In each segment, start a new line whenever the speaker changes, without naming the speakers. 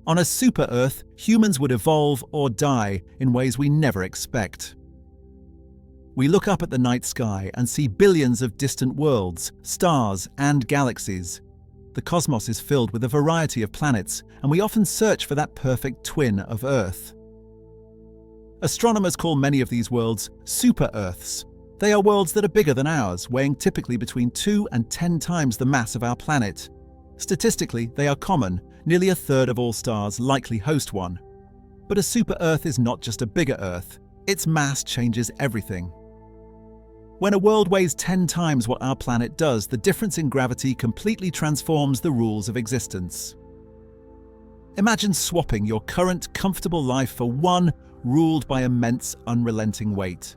On a super-Earth, humans would evolve or die in ways we never expect. We look up at the night sky and see billions of distant worlds, stars, and galaxies. The cosmos is filled with a variety of planets, and we often search for that perfect twin of Earth. Astronomers call many of these worlds super-Earths. They are worlds that are bigger than ours, weighing typically between 2 and 10 times the mass of our planet. Statistically, they are common. Nearly a third of all stars likely host one. But a super-Earth is not just a bigger Earth. Its mass changes everything. When a world weighs 10 times what our planet does, the difference in gravity completely transforms the rules of existence. Imagine swapping your current comfortable life for one ruled by immense, unrelenting weight.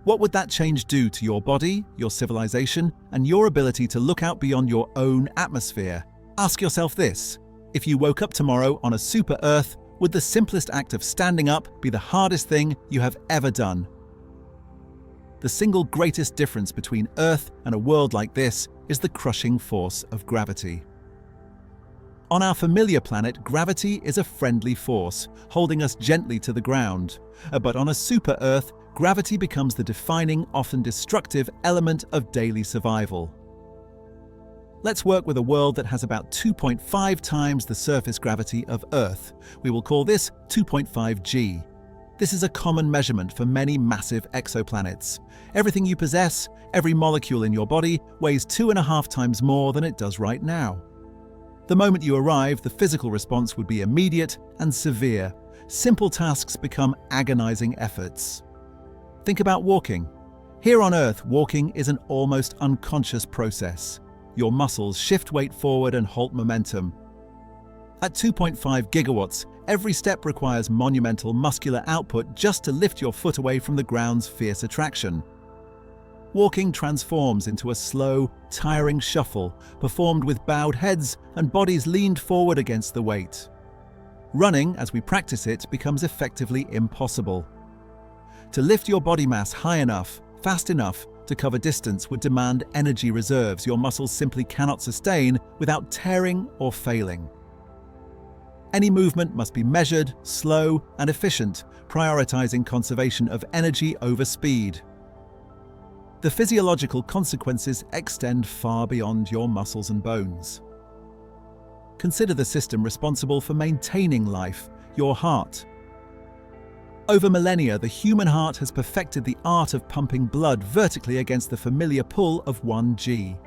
What would that change do to your body, your civilization, and your ability to look out beyond your own atmosphere? Ask yourself this: if you woke up tomorrow on a super-Earth, would the simplest act of standing up be the hardest thing you have ever done? The single greatest difference between Earth and a world like this is the crushing force of gravity. On our familiar planet, gravity is a friendly force, holding us gently to the ground. But on a super-Earth, gravity becomes the defining, often destructive element of daily survival. Let's work with a world that has about 2.5 times the surface gravity of Earth. We will call this 2.5 g. This is a common measurement for many massive exoplanets. Everything you possess, every molecule in your body, weighs 2.5 times more than it does right now. The moment you arrive, the physical response would be immediate and severe. Simple tasks become agonizing efforts. Think about walking. Here on Earth, walking is an almost unconscious process. Your muscles shift weight forward and halt momentum. At 2.5 gigawatts, every step requires monumental muscular output just to lift your foot away from the ground's fierce attraction. Walking transforms into a slow, tiring shuffle, performed with bowed heads and bodies leaned forward against the weight. Running, as we practice it, becomes effectively impossible. To lift your body mass high enough, fast enough, to cover distance would demand energy reserves your muscles simply cannot sustain without tearing or failing. Any movement must be measured, slow, and efficient, prioritizing conservation of energy over speed. The physiological consequences extend far beyond your muscles and bones. Consider the system responsible for maintaining life, your heart. Over millennia, the human heart has perfected the art of pumping blood vertically against the familiar pull of 1 g.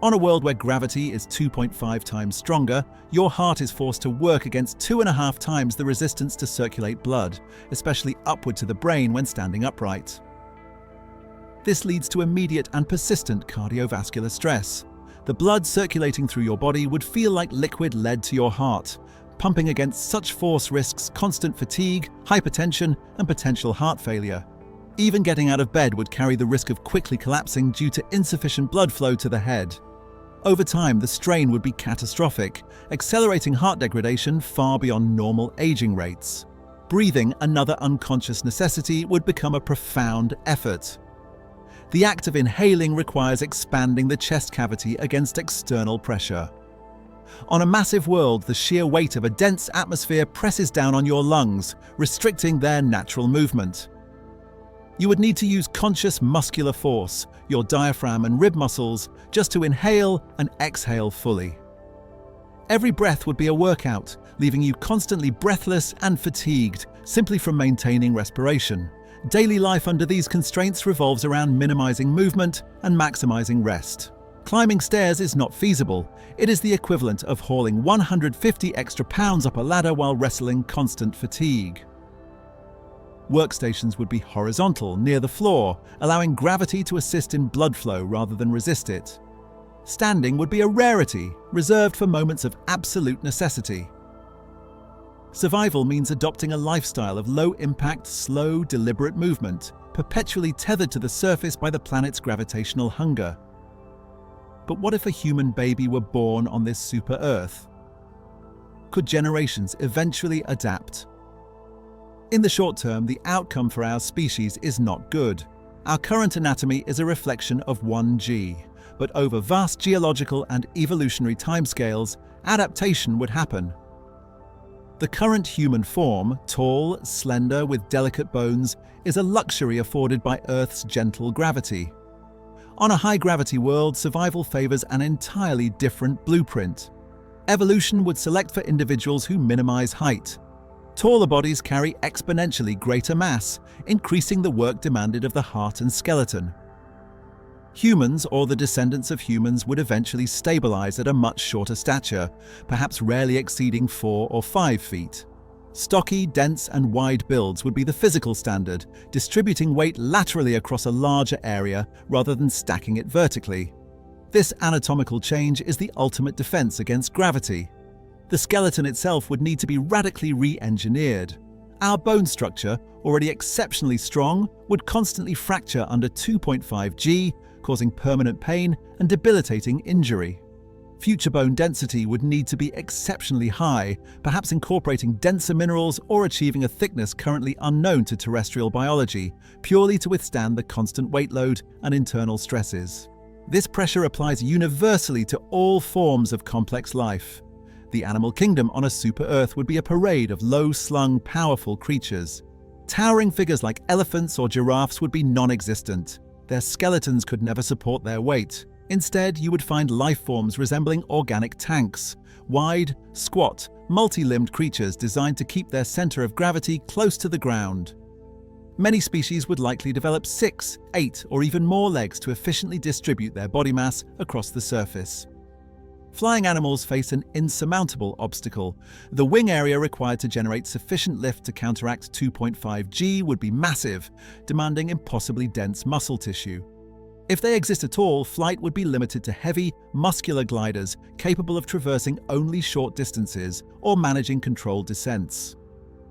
On a world where gravity is 2.5 times stronger, your heart is forced to work against 2.5 times the resistance to circulate blood, especially upward to the brain when standing upright. This leads to immediate and persistent cardiovascular stress. The blood circulating through your body would feel like liquid lead to your heart. Pumping against such force risks constant fatigue, hypertension, and potential heart failure. Even getting out of bed would carry the risk of quickly collapsing due to insufficient blood flow to the head. Over time, the strain would be catastrophic, accelerating heart degradation far beyond normal aging rates. Breathing, another unconscious necessity, would become a profound effort. The act of inhaling requires expanding the chest cavity against external pressure. On a massive world, the sheer weight of a dense atmosphere presses down on your lungs, restricting their natural movement. You would need to use conscious muscular force, your diaphragm and rib muscles, just to inhale and exhale fully. Every breath would be a workout, leaving you constantly breathless and fatigued, simply from maintaining respiration. Daily life under these constraints revolves around minimizing movement and maximizing rest. Climbing stairs is not feasible. It is the equivalent of hauling 150 extra pounds up a ladder while wrestling constant fatigue. Workstations would be horizontal, near the floor, allowing gravity to assist in blood flow rather than resist it. Standing would be a rarity, reserved for moments of absolute necessity. Survival means adopting a lifestyle of low-impact, slow, deliberate movement, perpetually tethered to the surface by the planet's gravitational hunger. But what if a human baby were born on this super-Earth? Could generations eventually adapt? In the short term, the outcome for our species is not good. Our current anatomy is a reflection of 1 g, but over vast geological and evolutionary timescales, adaptation would happen. The current human form, tall, slender, with delicate bones, is a luxury afforded by Earth's gentle gravity. On a high-gravity world, survival favors an entirely different blueprint. Evolution would select for individuals who minimize height. Taller bodies carry exponentially greater mass, increasing the work demanded of the heart and skeleton. Humans, or the descendants of humans, would eventually stabilize at a much shorter stature, perhaps rarely exceeding 4 or 5 feet. Stocky, dense, and wide builds would be the physical standard, distributing weight laterally across a larger area rather than stacking it vertically. This anatomical change is the ultimate defense against gravity. The skeleton itself would need to be radically re-engineered. Our bone structure, already exceptionally strong, would constantly fracture under 2.5 G, causing permanent pain and debilitating injury. Future bone density would need to be exceptionally high, perhaps incorporating denser minerals or achieving a thickness currently unknown to terrestrial biology, purely to withstand the constant weight load and internal stresses. This pressure applies universally to all forms of complex life. The animal kingdom on a super-Earth would be a parade of low-slung, powerful creatures. Towering figures like elephants or giraffes would be non-existent. Their skeletons could never support their weight. Instead, you would find life forms resembling organic tanks, wide, squat, multi-limbed creatures designed to keep their center of gravity close to the ground. Many species would likely develop 6, 8, or even more legs to efficiently distribute their body mass across the surface. Flying animals face an insurmountable obstacle. The wing area required to generate sufficient lift to counteract 2.5 G would be massive, demanding impossibly dense muscle tissue. If they exist at all, flight would be limited to heavy, muscular gliders capable of traversing only short distances or managing controlled descents.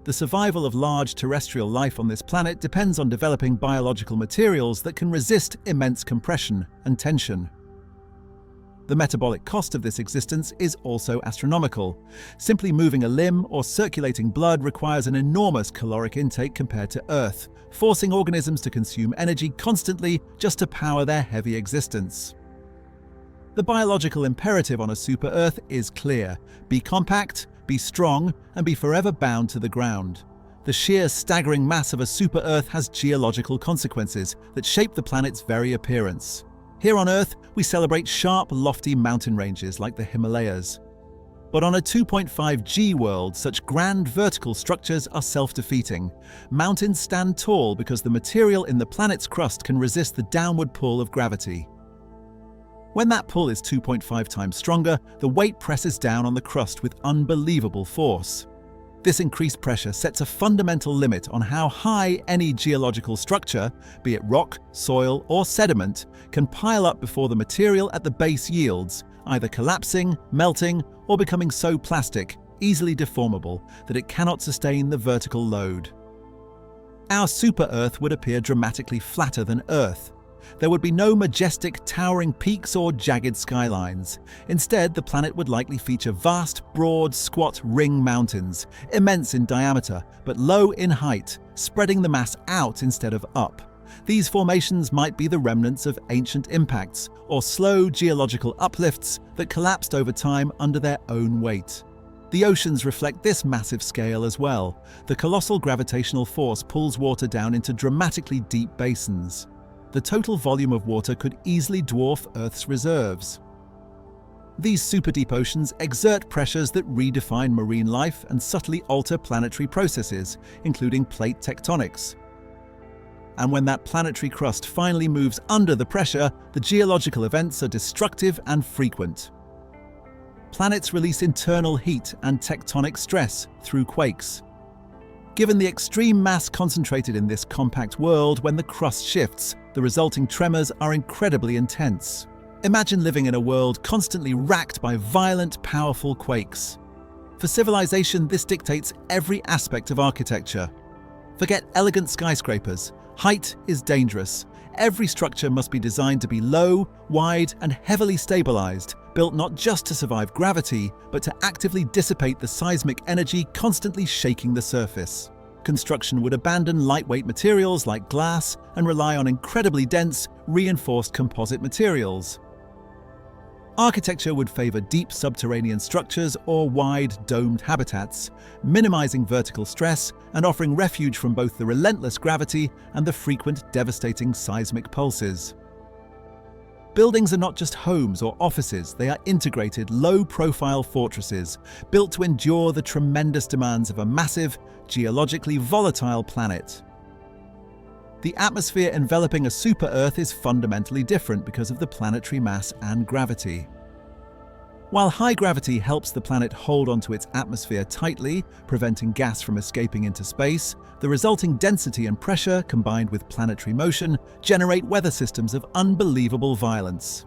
The survival of large terrestrial life on this planet depends on developing biological materials that can resist immense compression and tension. The metabolic cost of this existence is also astronomical. Simply moving a limb or circulating blood requires an enormous caloric intake compared to Earth, forcing organisms to consume energy constantly just to power their heavy existence. The biological imperative on a super-Earth is clear: be compact, be strong, and be forever bound to the ground. The sheer staggering mass of a super-Earth has geological consequences that shape the planet's very appearance. Here on Earth, we celebrate sharp, lofty mountain ranges like the Himalayas. But on a 2.5 G world, such grand vertical structures are self-defeating. Mountains stand tall because the material in the planet's crust can resist the downward pull of gravity. When that pull is 2.5 times stronger, the weight presses down on the crust with unbelievable force. This increased pressure sets a fundamental limit on how high any geological structure, be it rock, soil, or sediment, can pile up before the material at the base yields, either collapsing, melting, or becoming so plastic, easily deformable, that it cannot sustain the vertical load. Our super-Earth would appear dramatically flatter than Earth. There would be no majestic, towering peaks or jagged skylines. Instead, the planet would likely feature vast, broad, squat ring mountains, immense in diameter, but low in height, spreading the mass out instead of up. These formations might be the remnants of ancient impacts, or slow geological uplifts that collapsed over time under their own weight. The oceans reflect this massive scale as well. The colossal gravitational force pulls water down into dramatically deep basins. The total volume of water could easily dwarf Earth's reserves. These super-deep oceans exert pressures that redefine marine life and subtly alter planetary processes, including plate tectonics. And when that planetary crust finally moves under the pressure, the geological events are destructive and frequent. Planets release internal heat and tectonic stress through quakes. Given the extreme mass concentrated in this compact world, when the crust shifts, the resulting tremors are incredibly intense. Imagine living in a world constantly racked by violent, powerful quakes. For civilization, this dictates every aspect of architecture. Forget elegant skyscrapers. Height is dangerous. Every structure must be designed to be low, wide, and heavily stabilized, built not just to survive gravity, but to actively dissipate the seismic energy constantly shaking the surface. Construction would abandon lightweight materials like glass and rely on incredibly dense, reinforced composite materials. Architecture would favor deep subterranean structures or wide, domed habitats, minimizing vertical stress and offering refuge from both the relentless gravity and the frequent devastating seismic pulses. Buildings are not just homes or offices, they are integrated, low-profile fortresses built to endure the tremendous demands of a massive, geologically volatile planet. The atmosphere enveloping a super-Earth is fundamentally different because of the planetary mass and gravity. While high gravity helps the planet hold onto its atmosphere tightly, preventing gas from escaping into space, the resulting density and pressure, combined with planetary motion, generate weather systems of unbelievable violence.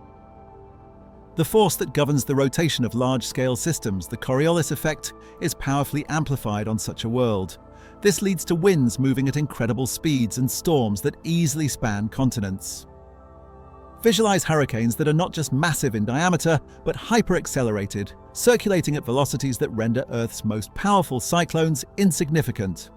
The force that governs the rotation of large-scale systems, the Coriolis effect, is powerfully amplified on such a world. This leads to winds moving at incredible speeds and storms that easily span continents. Visualize hurricanes that are not just massive in diameter, but hyper-accelerated, circulating at velocities that render Earth's most powerful cyclones insignificant.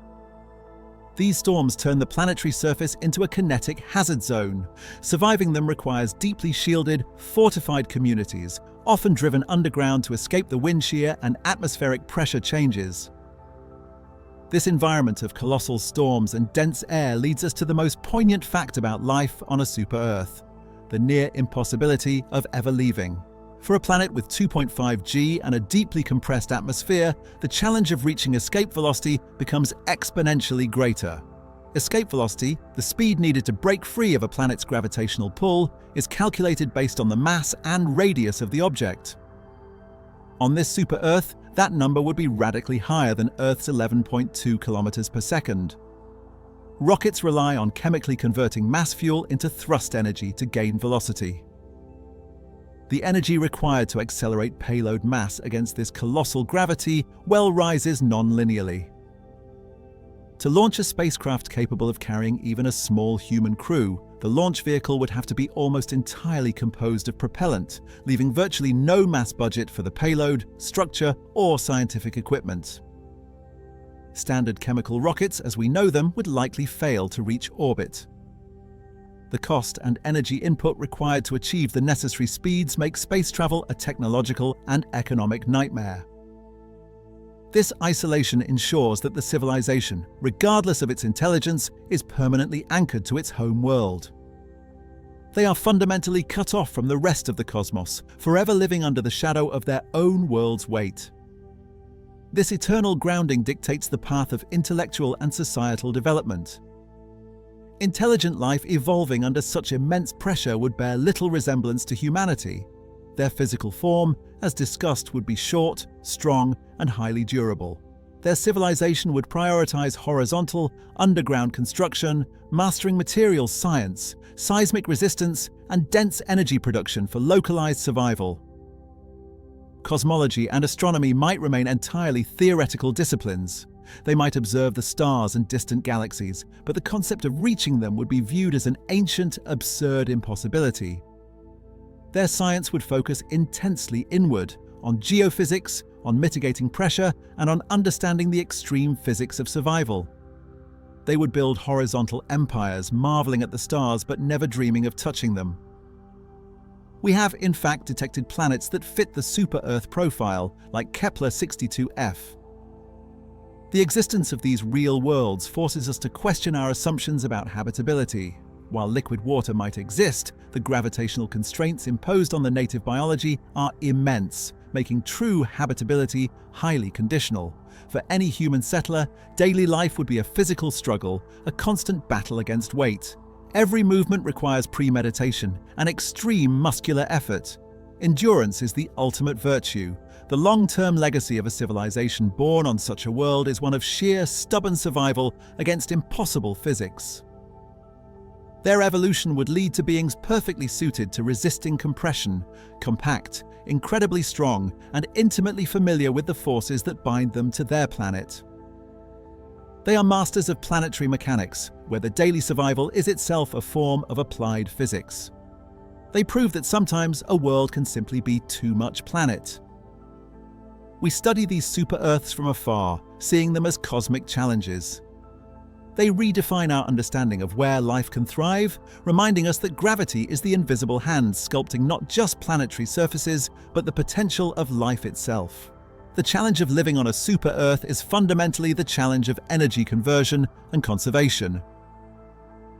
These storms turn the planetary surface into a kinetic hazard zone. Surviving them requires deeply shielded, fortified communities, often driven underground to escape the wind shear and atmospheric pressure changes. This environment of colossal storms and dense air leads us to the most poignant fact about life on a super-Earth: the near impossibility of ever leaving. For a planet with 2.5 G and a deeply compressed atmosphere, the challenge of reaching escape velocity becomes exponentially greater. Escape velocity, the speed needed to break free of a planet's gravitational pull, is calculated based on the mass and radius of the object. On this super-Earth, that number would be radically higher than Earth's 11.2 kilometers per second. Rockets rely on chemically converting mass fuel into thrust energy to gain velocity. The energy required to accelerate payload mass against this colossal gravity rises non-linearly. To launch a spacecraft capable of carrying even a small human crew, the launch vehicle would have to be almost entirely composed of propellant, leaving virtually no mass budget for the payload, structure, or scientific equipment. Standard chemical rockets, as we know them, would likely fail to reach orbit. The cost and energy input required to achieve the necessary speeds make space travel a technological and economic nightmare. This isolation ensures that the civilization, regardless of its intelligence, is permanently anchored to its home world. They are fundamentally cut off from the rest of the cosmos, forever living under the shadow of their own world's weight. This eternal grounding dictates the path of intellectual and societal development. Intelligent life evolving under such immense pressure would bear little resemblance to humanity. Their physical form, as discussed, would be short, strong, and highly durable. Their civilization would prioritize horizontal, underground construction, mastering materials science, seismic resistance, and dense energy production for localized survival. Cosmology and astronomy might remain entirely theoretical disciplines. They might observe the stars and distant galaxies, but the concept of reaching them would be viewed as an ancient, absurd impossibility. Their science would focus intensely inward, on geophysics, on mitigating pressure, and on understanding the extreme physics of survival. They would build horizontal empires, marveling at the stars but never dreaming of touching them. We have, in fact, detected planets that fit the super-Earth profile, like Kepler-62f. The existence of these real worlds forces us to question our assumptions about habitability. While liquid water might exist, the gravitational constraints imposed on the native biology are immense, making true habitability highly conditional. For any human settler, daily life would be a physical struggle, a constant battle against weight. Every movement requires premeditation and extreme muscular effort. Endurance is the ultimate virtue. The long-term legacy of a civilization born on such a world is one of sheer, stubborn survival against impossible physics. Their evolution would lead to beings perfectly suited to resisting compression, compact, incredibly strong, and intimately familiar with the forces that bind them to their planet. They are masters of planetary mechanics, where the daily survival is itself a form of applied physics. They prove that sometimes a world can simply be too much planet. We study these super-Earths from afar, seeing them as cosmic challenges. They redefine our understanding of where life can thrive, reminding us that gravity is the invisible hand sculpting not just planetary surfaces, but the potential of life itself. The challenge of living on a super-Earth is fundamentally the challenge of energy conversion and conservation.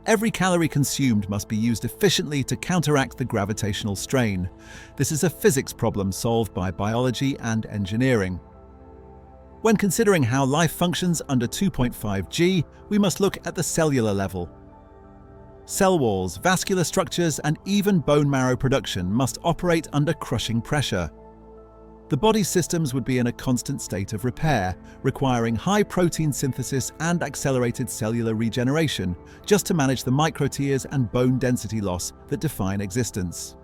Every calorie consumed must be used efficiently to counteract the gravitational strain. This is a physics problem solved by biology and engineering. When considering how life functions under 2.5 G, we must look at the cellular level. Cell walls, vascular structures, and even bone marrow production must operate under crushing pressure. The body's systems would be in a constant state of repair, requiring high protein synthesis and accelerated cellular regeneration just to manage the microtears and bone density loss that define existence.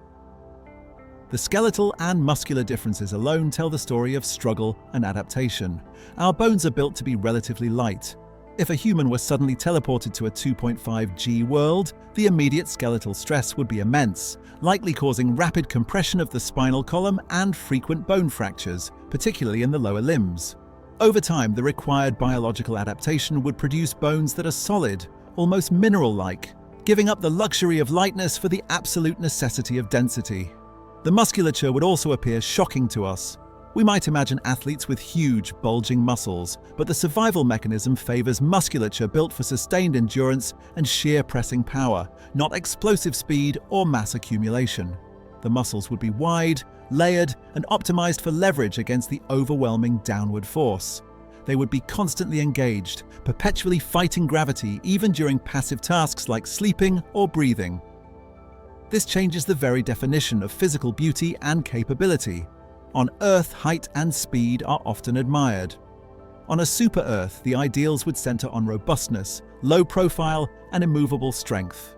The skeletal and muscular differences alone tell the story of struggle and adaptation. Our bones are built to be relatively light. If a human were suddenly teleported to a 2.5 G world, the immediate skeletal stress would be immense, likely causing rapid compression of the spinal column and frequent bone fractures, particularly in the lower limbs. Over time, the required biological adaptation would produce bones that are solid, almost mineral-like, giving up the luxury of lightness for the absolute necessity of density. The musculature would also appear shocking to us. We might imagine athletes with huge, bulging muscles, but the survival mechanism favors musculature built for sustained endurance and sheer pressing power, not explosive speed or mass accumulation. The muscles would be wide, layered, and optimized for leverage against the overwhelming downward force. They would be constantly engaged, perpetually fighting gravity even during passive tasks like sleeping or breathing. This changes the very definition of physical beauty and capability. On Earth, height and speed are often admired. On a super-Earth, the ideals would center on robustness, low profile, and immovable strength.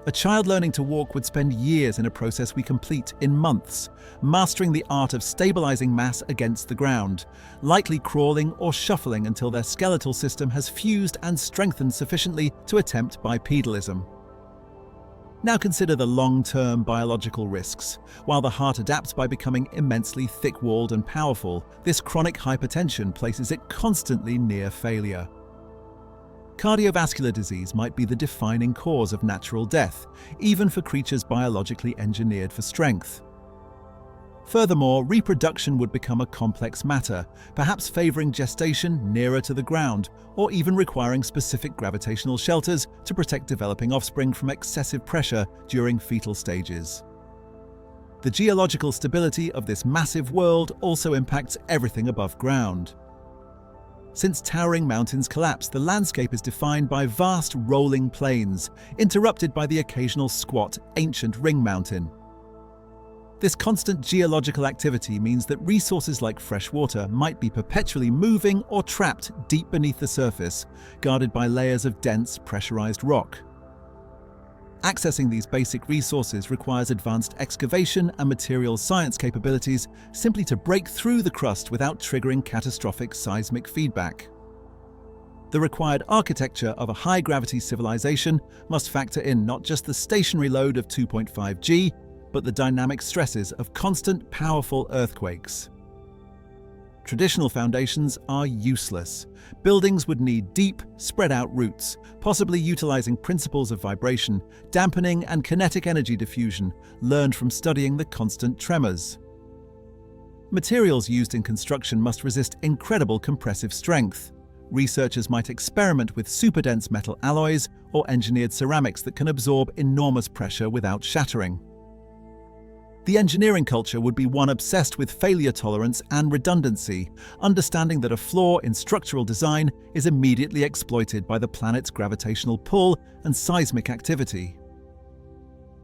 A child learning to walk would spend years in a process we complete in months, mastering the art of stabilizing mass against the ground, likely crawling or shuffling until their skeletal system has fused and strengthened sufficiently to attempt bipedalism. Now consider the long-term biological risks. While the heart adapts by becoming immensely thick-walled and powerful, this chronic hypertension places it constantly near failure. Cardiovascular disease might be the defining cause of natural death, even for creatures biologically engineered for strength. Furthermore, reproduction would become a complex matter, perhaps favoring gestation nearer to the ground, or even requiring specific gravitational shelters to protect developing offspring from excessive pressure during fetal stages. The geological stability of this massive world also impacts everything above ground. Since towering mountains collapse, the landscape is defined by vast rolling plains, interrupted by the occasional squat, ancient ring mountain. This constant geological activity means that resources like fresh water might be perpetually moving or trapped deep beneath the surface, guarded by layers of dense, pressurized rock. Accessing these basic resources requires advanced excavation and materials science capabilities simply to break through the crust without triggering catastrophic seismic feedback. The required architecture of a high-gravity civilization must factor in not just the stationary load of 2.5 G, but the dynamic stresses of constant, powerful earthquakes. Traditional foundations are useless. Buildings would need deep, spread-out roots, possibly utilizing principles of vibration, dampening, and kinetic energy diffusion learned from studying the constant tremors. Materials used in construction must resist incredible compressive strength. Researchers might experiment with super-dense metal alloys or engineered ceramics that can absorb enormous pressure without shattering. The engineering culture would be one obsessed with failure tolerance and redundancy, understanding that a flaw in structural design is immediately exploited by the planet's gravitational pull and seismic activity.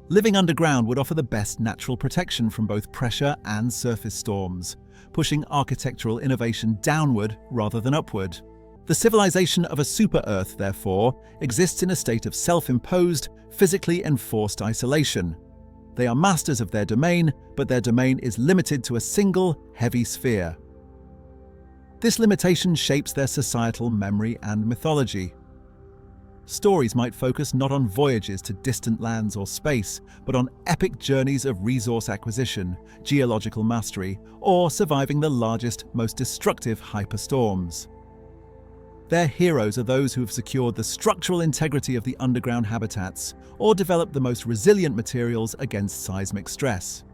Living underground would offer the best natural protection from both pressure and surface storms, pushing architectural innovation downward rather than upward. The civilization of a super-Earth, therefore, exists in a state of self-imposed, physically enforced isolation. They are masters of their domain, but their domain is limited to a single, heavy sphere. This limitation shapes their societal memory and mythology. Stories might focus not on voyages to distant lands or space, but on epic journeys of resource acquisition, geological mastery, or surviving the largest, most destructive hyperstorms. Their heroes are those who have secured the structural integrity of the underground habitats or developed the most resilient materials against seismic stress.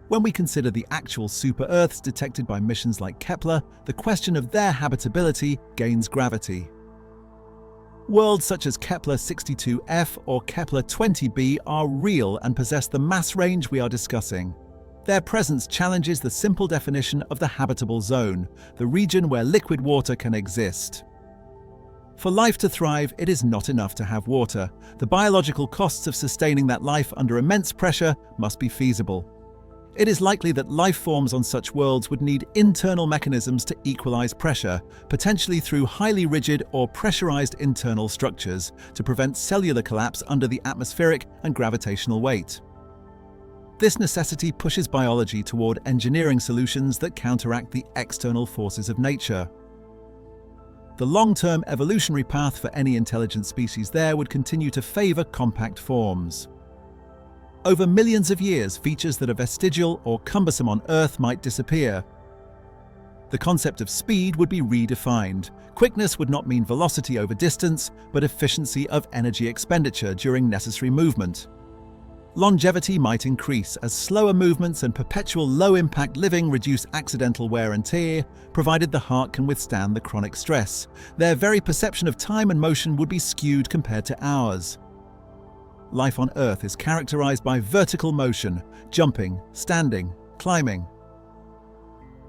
When we consider the actual super-Earths detected by missions like Kepler, the question of their habitability gains gravity. Worlds such as Kepler-62f or Kepler-20b are real and possess the mass range we are discussing. Their presence challenges the simple definition of the habitable zone, the region where liquid water can exist. For life to thrive, it is not enough to have water. The biological costs of sustaining that life under immense pressure must be feasible. It is likely that life forms on such worlds would need internal mechanisms to equalize pressure, potentially through highly rigid or pressurized internal structures to prevent cellular collapse under the atmospheric and gravitational weight. This necessity pushes biology toward engineering solutions that counteract the external forces of nature. The long-term evolutionary path for any intelligent species there would continue to favor compact forms. Over millions of years, features that are vestigial or cumbersome on Earth might disappear. The concept of speed would be redefined. Quickness would not mean velocity over distance, but efficiency of energy expenditure during necessary movement. Longevity might increase as slower movements and perpetual low-impact living reduce accidental wear and tear, provided the heart can withstand the chronic stress. Their very perception of time and motion would be skewed compared to ours. Life on Earth is characterized by vertical motion, jumping, standing, climbing.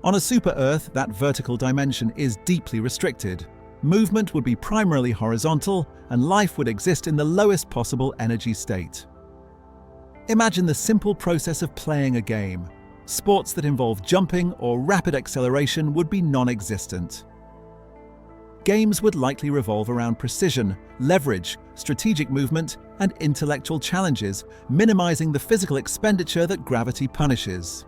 On a super-Earth, that vertical dimension is deeply restricted. Movement would be primarily horizontal, and life would exist in the lowest possible energy state. Imagine the simple process of playing a game. Sports that involve jumping or rapid acceleration would be non-existent. Games would likely revolve around precision, leverage, strategic movement, and intellectual challenges, minimizing the physical expenditure that gravity punishes.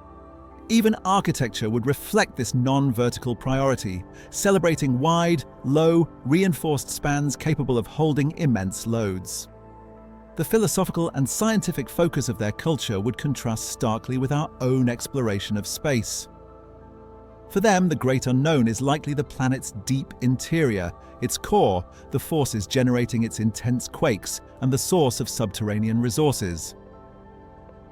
Even architecture would reflect this non-vertical priority, celebrating wide, low, reinforced spans capable of holding immense loads. The philosophical and scientific focus of their culture would contrast starkly with our own exploration of space. For them, the great unknown is likely the planet's deep interior, its core, the forces generating its intense quakes, and the source of subterranean resources.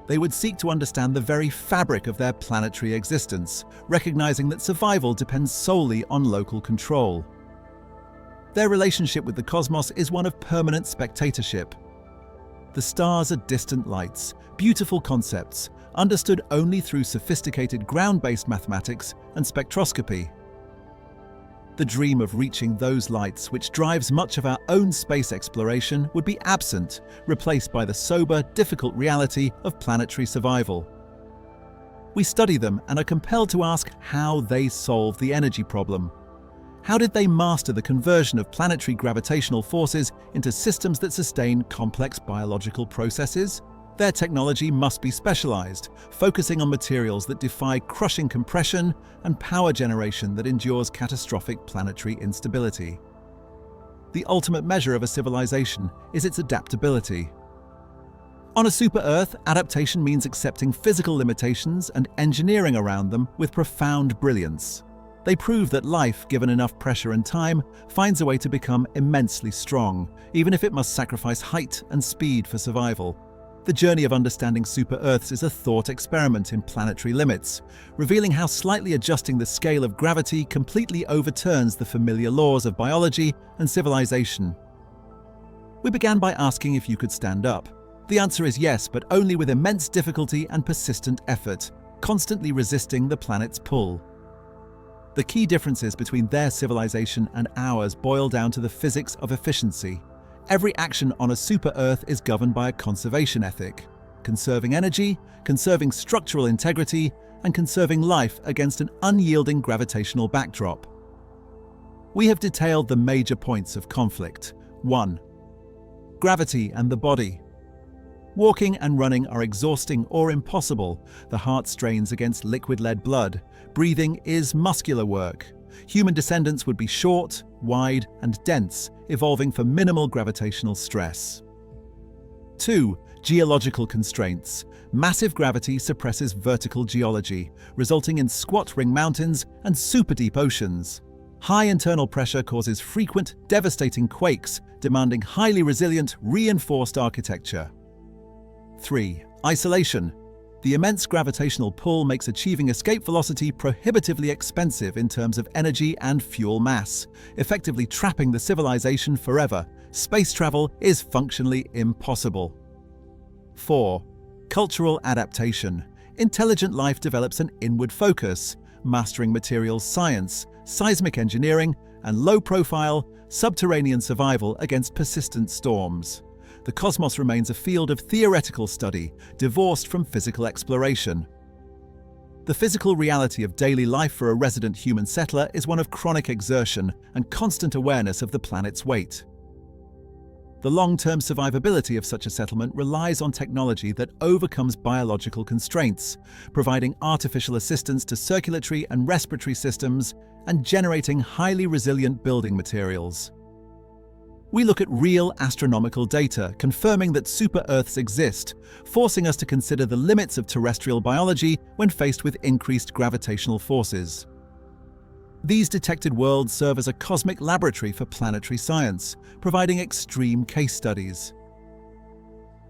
They would seek to understand the very fabric of their planetary existence, recognizing that survival depends solely on local control. Their relationship with the cosmos is one of permanent spectatorship. The stars are distant lights, beautiful concepts, understood only through sophisticated ground-based mathematics and spectroscopy. The dream of reaching those lights, which drives much of our own space exploration, would be absent, replaced by the sober, difficult reality of planetary survival. We study them and are compelled to ask how they solve the energy problem. How did they master the conversion of planetary gravitational forces into systems that sustain complex biological processes? Their technology must be specialized, focusing on materials that defy crushing compression and power generation that endures catastrophic planetary instability. The ultimate measure of a civilization is its adaptability. On a super-Earth, adaptation means accepting physical limitations and engineering around them with profound brilliance. They prove that life, given enough pressure and time, finds a way to become immensely strong, even if it must sacrifice height and speed for survival. The journey of understanding super-Earths is a thought experiment in planetary limits, revealing how slightly adjusting the scale of gravity completely overturns the familiar laws of biology and civilization. We began by asking if you could stand up. The answer is yes, but only with immense difficulty and persistent effort, constantly resisting the planet's pull. The key differences between their civilization and ours boil down to the physics of efficiency. Every action on a super-Earth is governed by a conservation ethic, conserving energy, conserving structural integrity, and conserving life against an unyielding gravitational backdrop. We have detailed the major points of conflict. 1. Gravity and the body. Walking and running are exhausting or impossible. The heart strains against liquid-lead blood. Breathing is muscular work. Human descendants would be short, wide, and dense, evolving for minimal gravitational stress. 2. Geological constraints. Massive gravity suppresses vertical geology, resulting in squat ring mountains and super-deep oceans. High internal pressure causes frequent, devastating quakes, demanding highly resilient, reinforced architecture. 3. Isolation. The immense gravitational pull makes achieving escape velocity prohibitively expensive in terms of energy and fuel mass, effectively trapping the civilization forever. Space travel is functionally impossible. 4. Cultural adaptation. Intelligent life develops an inward focus, mastering materials science, seismic engineering, and low-profile, subterranean survival against persistent storms. The cosmos remains a field of theoretical study, divorced from physical exploration. The physical reality of daily life for a resident human settler is one of chronic exertion and constant awareness of the planet's weight. The long-term survivability of such a settlement relies on technology that overcomes biological constraints, providing artificial assistance to circulatory and respiratory systems and generating highly resilient building materials. We look at real astronomical data confirming that super-Earths exist, forcing us to consider the limits of terrestrial biology when faced with increased gravitational forces. These detected worlds serve as a cosmic laboratory for planetary science, providing extreme case studies.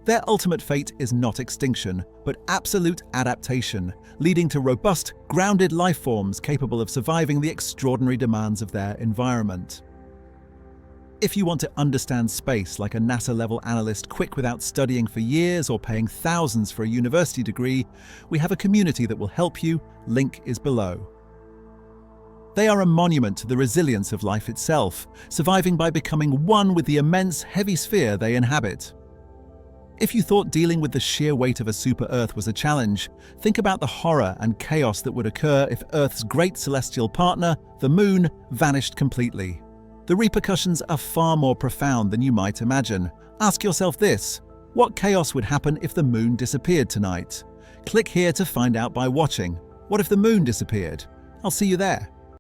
Their ultimate fate is not extinction, but absolute adaptation, leading to robust, grounded life forms capable of surviving the extraordinary demands of their environment. If you want to understand space like a NASA-level analyst quick without studying for years or paying thousands for a university degree, we have a community that will help you. Link is below. They are a monument to the resilience of life itself, surviving by becoming one with the immense, heavy sphere they inhabit. If you thought dealing with the sheer weight of a super-Earth was a challenge, think about the horror and chaos that would occur if Earth's great celestial partner, the Moon, vanished completely. The repercussions are far more profound than you might imagine. Ask yourself this: what chaos would happen if the Moon disappeared tonight? Click here to find out by watching. What if the Moon disappeared? I'll see you there.